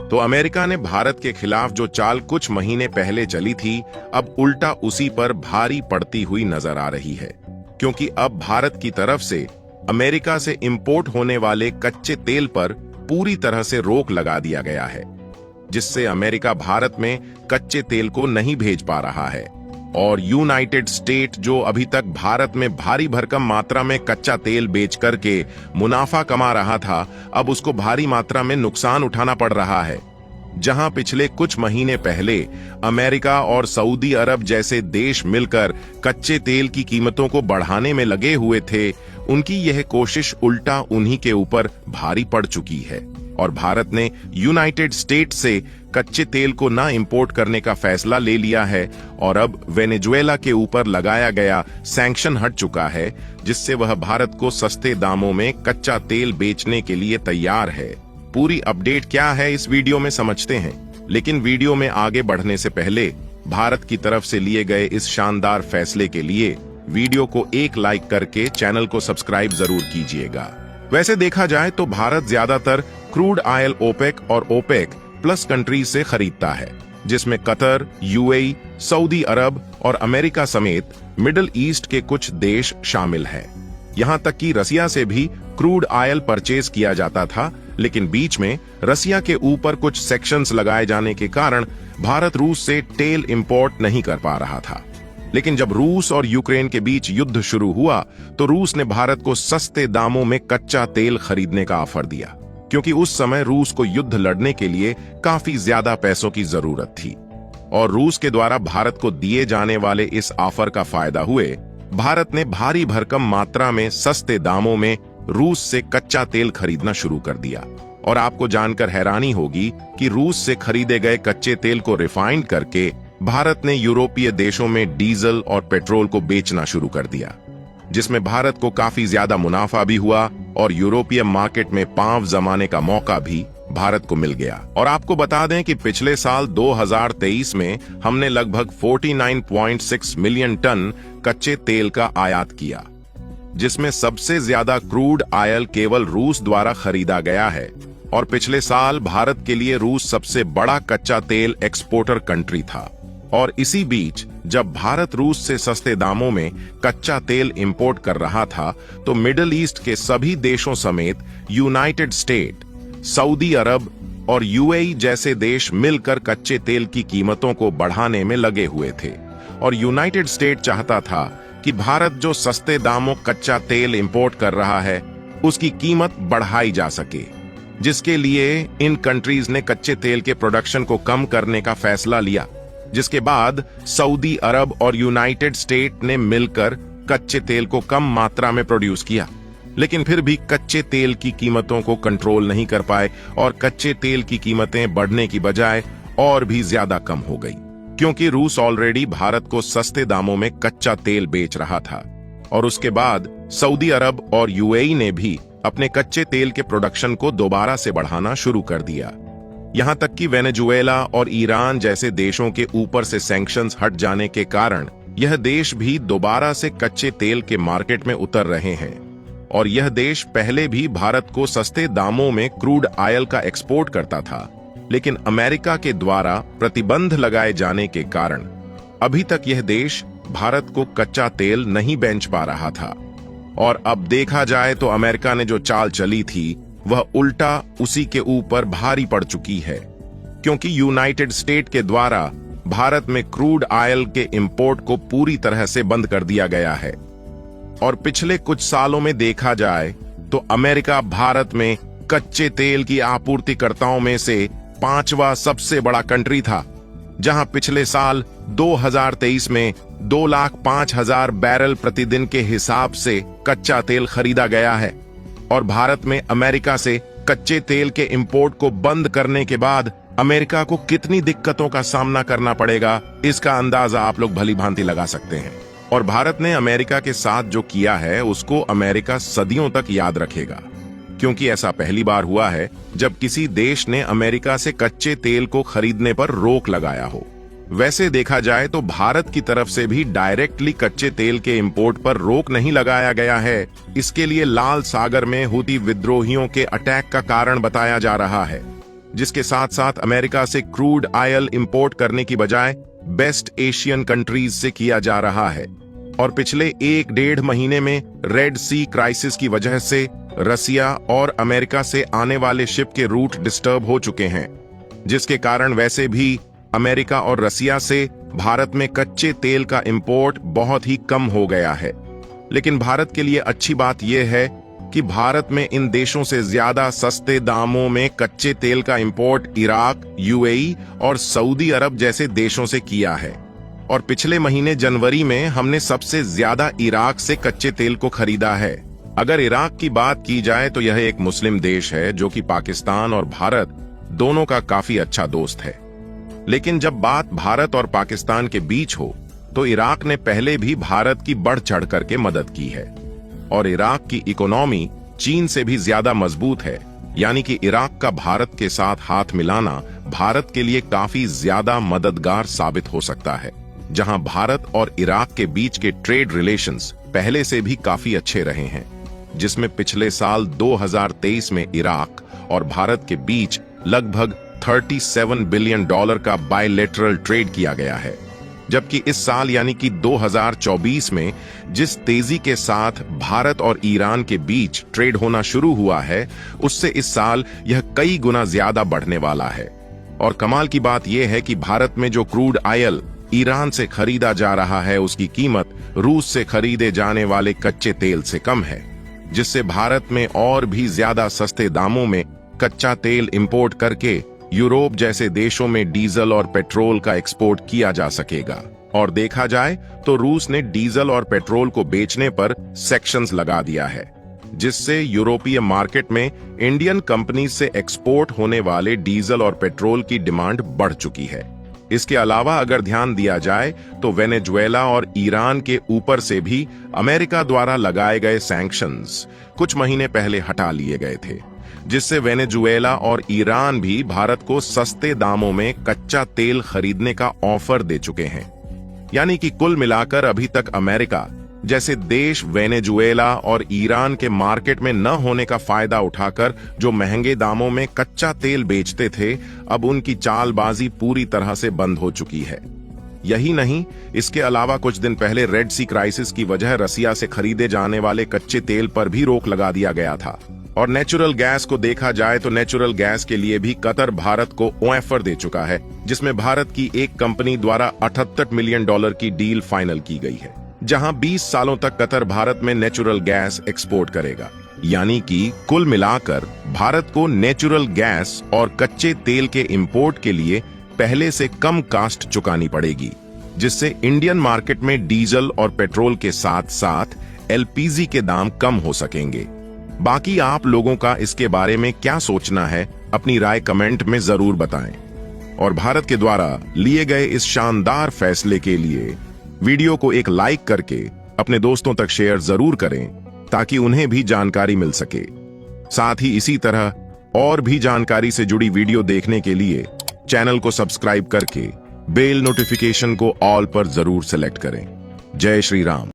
तो अमेरिका ने भारत के खिलाफ जो चाल कुछ महीने पहले चली थी, अब उल्टा उसी पर भारी पड़ती हुई नजर आ रही है, क्योंकि अब भारत की तरफ से अमेरिका से इंपोर्ट होने वाले कच्चे तेल पर पूरी तरह से रोक लगा दिया गया है, जिससे अमेरिका भारत में कच्चे तेल को नहीं भेज पा रहा है। और यूनाइटेड स्टेट जो अभी तक भारत में भारी भरकम मात्रा में कच्चा तेल बेच करके मुनाफा कमा रहा था, अब उसको भारी मात्रा में नुकसान उठाना पड़ रहा है। जहां पिछले कुछ महीने पहले अमेरिका और सऊदी अरब जैसे देश मिलकर कच्चे तेल की कीमतों को बढ़ाने में लगे हुए थे, उनकी यह कोशिश उल्टा उन्हीं के ऊपर भारी पड़ चुकी है और भारत ने यूनाइटेड स्टेट्स से कच्चे तेल को ना इंपोर्ट करने का फैसला ले लिया है और अब वेनेजुएला के ऊपर लगाया गया सैंक्शन हट चुका है, जिससे वह भारत को सस्ते दामों में कच्चा तेल बेचने के लिए तैयार है। पूरी अपडेट क्या है इस वीडियो में समझते हैं, लेकिन वीडियो में आगे बढ़ने से पहले भारत की तरफ से लिए गए इस शानदार फैसले के लिए वीडियो को एक लाइक करके चैनल को सब्सक्राइब जरूर कीजिएगा। वैसे देखा जाए तो भारत ज्यादातर क्रूड ऑयल ओपेक और ओपेक प्लस कंट्रीज से खरीदता है, जिसमें कतर, यूएई, सऊदी अरब और अमेरिका समेत मिडिल ईस्ट के कुछ देश शामिल हैं। यहां तक कि रसिया से भी क्रूड ऑयल परचेज किया जाता था, लेकिन बीच में रसिया के ऊपर कुछ सेक्शंस लगाए जाने के कारण भारत रूस से तेल इंपोर्ट नहीं कर पा रहा था। लेकिन जब रूस और यूक्रेन के बीच युद्ध शुरू हुआ तो रूस ने भारत को सस्ते दामों में कच्चा तेल खरीदने का ऑफर दिया, क्योंकि उस समय रूस को युद्ध लड़ने के लिए काफी ज्यादा पैसों की जरूरत थी और रूस के द्वारा भारत को दिए जाने वाले इस ऑफर का फायदा हुए भारत ने भारी भरकम मात्रा में सस्ते दामों में रूस से कच्चा तेल खरीदना शुरू कर दिया। और आपको जानकर हैरानी होगी कि रूस से खरीदे गए कच्चे तेल को रिफाइन करके भारत ने यूरोपीय देशों में डीजल और पेट्रोल को बेचना शुरू कर दिया, जिसमें भारत को काफी ज्यादा मुनाफा भी हुआ और यूरोपीय मार्केट में पांव जमाने का मौका भी भारत को मिल गया। और आपको बता दें कि पिछले साल 2023 में हमने लगभग 49.6 मिलियन टन कच्चे तेल का आयात किया, जिसमें सबसे ज्यादा क्रूड ऑयल केवल रूस द्वारा खरीदा गया है। और पिछले साल भारत के लिए रूस सबसे बड़ा कच्चा तेल एक्सपोर्टर कंट्री था। और इसी बीच जब भारत रूस से सस्ते दामों में कच्चा तेल इंपोर्ट कर रहा था, तो मिडिल ईस्ट के सभी देशों समेत यूनाइटेड स्टेट, सऊदी अरब और यूएई जैसे देश मिलकर कच्चे तेल की कीमतों को बढ़ाने में लगे हुए थे। और यूनाइटेड स्टेट चाहता था कि भारत जो सस्ते दामों कच्चा तेल इंपोर्ट कर रहा है, उसकी कीमत बढ़ाई जा सके, जिसके लिए इन कंट्रीज ने कच्चे तेल के प्रोडक्शन को कम करने का फैसला लिया, जिसके बाद सऊदी अरब और यूनाइटेड स्टेट ने मिलकर कच्चे तेल को कम मात्रा में प्रोड्यूस किया। लेकिन फिर भी कच्चे तेल की कीमतों को कंट्रोल नहीं कर पाए और कच्चे तेल की कीमतें बढ़ने की बजाय और भी ज्यादा कम हो गई, क्योंकि रूस ऑलरेडी भारत को सस्ते दामों में कच्चा तेल बेच रहा था। और उसके बाद सऊदी अरब और यूएई ने भी अपने कच्चे तेल के प्रोडक्शन को दोबारा से बढ़ाना शुरू कर दिया। यहां तक कि वेनेजुएला और ईरान जैसे देशों के ऊपर से सैंक्शंस हट जाने के कारण यह देश भी दोबारा से कच्चे तेल के मार्केट में उतर रहे हैं। और यह देश पहले भी भारत को सस्ते दामों में क्रूड ऑयल का एक्सपोर्ट करता था, लेकिन अमेरिका के द्वारा प्रतिबंध लगाए जाने के कारण अभी तक यह देश भारत को कच्चा तेल नहीं बेच पा रहा था। और अब देखा जाए तो अमेरिका ने जो चाल चली थी वह उल्टा उसी के ऊपर भारी पड़ चुकी है, क्योंकि यूनाइटेड स्टेट के द्वारा भारत में क्रूड ऑयल के इंपोर्ट को पूरी तरह से बंद कर दिया गया है। और पिछले कुछ सालों में देखा जाए तो अमेरिका भारत में कच्चे तेल की आपूर्तिकर्ताओं में से 5वां सबसे बड़ा कंट्री था, जहां पिछले साल 2023 में 2,05,000 बैरल प्रतिदिन के हिसाब से कच्चा तेल खरीदा गया है। और भारत में अमेरिका से कच्चे तेल के इंपोर्ट को बंद करने के बाद अमेरिका को कितनी दिक्कतों का सामना करना पड़ेगा, इसका अंदाजा आप लोग भली भांति लगा सकते हैं। और भारत ने अमेरिका के साथ जो किया है उसको अमेरिका सदियों तक याद रखेगा, क्योंकि ऐसा पहली बार हुआ है जब किसी देश ने अमेरिका से कच्चे तेल को खरीदने पर रोक लगाया हो। वैसे देखा जाए तो भारत की तरफ से भी डायरेक्टली कच्चे तेल के इंपोर्ट पर रोक नहीं लगाया गया है। इसके लिए लाल सागर में हुती विद्रोहियों के अटैक का कारण बताया जा रहा है, जिसके साथ साथ अमेरिका से क्रूड ऑयल इंपोर्ट करने की बजाय बेस्ट एशियन कंट्रीज से किया जा रहा है। और पिछले 1-1.5 महीने में रेड सी क्राइसिस की वजह से रसिया और अमेरिका से आने वाले शिप के रूट डिस्टर्ब हो चुके हैं, जिसके कारण वैसे भी अमेरिका और रसिया से भारत में कच्चे तेल का इंपोर्ट बहुत ही कम हो गया है। लेकिन भारत के लिए अच्छी बात यह है कि भारत में इन देशों से ज्यादा सस्ते दामों में कच्चे तेल का इंपोर्ट इराक, यूएई और सऊदी अरब जैसे देशों से किया है। और पिछले महीने जनवरी में हमने सबसे ज्यादा इराक से कच्चे तेल को खरीदा है। अगर इराक की बात की जाए तो यह एक मुस्लिम देश है जो कि पाकिस्तान और भारत दोनों का काफी अच्छा दोस्त है। लेकिन जब बात भारत और पाकिस्तान के बीच हो तो इराक ने पहले भी भारत की बढ़ चढ़ करके मदद की है। और इराक की इकोनॉमी चीन से भी ज्यादा मजबूत है, यानी कि इराक का भारत के साथ हाथ मिलाना भारत के लिए काफी ज्यादा मददगार साबित हो सकता है। जहां भारत और इराक के बीच के ट्रेड रिलेशंस पहले से भी काफी अच्छे रहे हैं, जिसमें पिछले साल 2023 में इराक और भारत के बीच लगभग $37 बिलियन का बायलैटरल ट्रेड किया गया है। जबकि इस साल यानी कि 2024 में जिस तेजी के साथ भारत और ईरान के बीच ट्रेड होना शुरू हुआ है, उससे इस साल यह कई गुना ज्यादा बढ़ने वाला है। और कमाल की बात यह है कि भारत में जो क्रूड ऑयल ईरान से खरीदा जा रहा है, उसकी कीमत रूस से खरीदे जाने वाले कच्चे तेल से कम है, जिससे भारत में और भी ज्यादा सस्ते दामों में कच्चा तेल इंपोर्ट करके यूरोप जैसे देशों में डीजल और पेट्रोल का एक्सपोर्ट किया जा सकेगा। और देखा जाए तो रूस ने डीजल और पेट्रोल को बेचने पर सेक्शंस लगा दिया है, जिससे यूरोपीय मार्केट में इंडियन कंपनी से एक्सपोर्ट होने वाले डीजल और पेट्रोल की डिमांड बढ़ चुकी है। इसके अलावा अगर ध्यान दिया जाए तो वेनेजुएला और ईरान के ऊपर से भी अमेरिका द्वारा लगाए गए सैंक्शंस कुछ महीने पहले हटा लिए गए थे, जिससे वेनेजुएला और ईरान भी भारत को सस्ते दामों में कच्चा तेल खरीदने का ऑफर दे चुके हैं। यानी कि कुल मिलाकर अभी तक अमेरिका जैसे देश वेनेजुएला और ईरान के मार्केट में न होने का फायदा उठाकर जो महंगे दामों में कच्चा तेल बेचते थे, अब उनकी चालबाजी पूरी तरह से बंद हो चुकी है। यही नहीं, इसके अलावा कुछ दिन पहले रेड सी क्राइसिस की वजह रसिया से खरीदे जाने वाले कच्चे तेल पर भी रोक लगा दिया गया था। और नेचुरल गैस को देखा जाए तो नेचुरल गैस के लिए भी कतर भारत को ऑफर दे चुका है, जिसमें भारत की एक कंपनी द्वारा $78 मिलियन की डील फाइनल की गई है, जहां 20 सालों तक कतर भारत में नेचुरल गैस एक्सपोर्ट करेगा। यानी कि कुल मिलाकर भारत को नेचुरल गैस और कच्चे तेल के इंपोर्ट के लिए पहले से कम कास्ट चुकानी पड़ेगी, जिससे इंडियन मार्केट में डीजल और पेट्रोल के साथ साथ एलपीजी के दाम कम हो सकेंगे। बाकी आप लोगों का इसके बारे में क्या सोचना है, अपनी राय कमेंट में जरूर बताएं। और भारत के द्वारा लिए गए इस शानदार फैसले के लिए वीडियो को एक लाइक करके अपने दोस्तों तक शेयर जरूर करें, ताकि उन्हें भी जानकारी मिल सके। साथ ही इसी तरह और भी जानकारी से जुड़ी वीडियो देखने के लिए चैनल को सब्सक्राइब करके बेल नोटिफिकेशन को ऑल पर जरूर सेलेक्ट करें। जय श्री राम।